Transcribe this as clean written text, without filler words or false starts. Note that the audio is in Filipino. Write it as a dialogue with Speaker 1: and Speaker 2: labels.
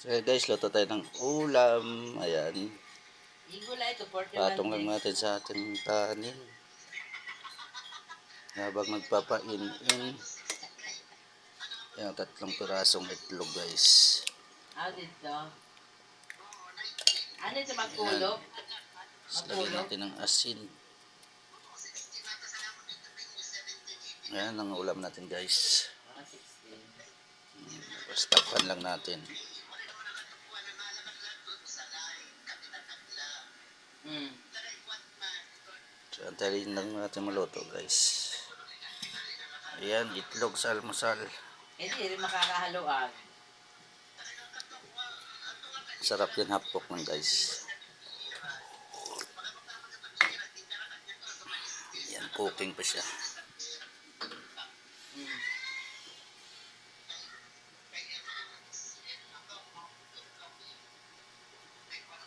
Speaker 1: So guys, luto tayo ng ulam. Ayan.
Speaker 2: Igula ito, 40
Speaker 1: Patong lang
Speaker 2: lang din.
Speaker 1: natin sa ating kanin. Habang nagpapain-in. Ayan, 3 pirasong itlog guys.
Speaker 2: Dito. Ano ito,
Speaker 1: Ayan.
Speaker 2: magkulog?
Speaker 1: Tapos lagyan natin ng asin. Ayan ang ulam natin guys.
Speaker 2: 16.
Speaker 1: Tapos takpan lang natin. So, antayin lang natin maluto guys. Ayan, itlog sa almusal.
Speaker 2: Hindi rin makakahaluan.
Speaker 1: Sarap yan, hapok lang guys. Ayan, cooking pa siya.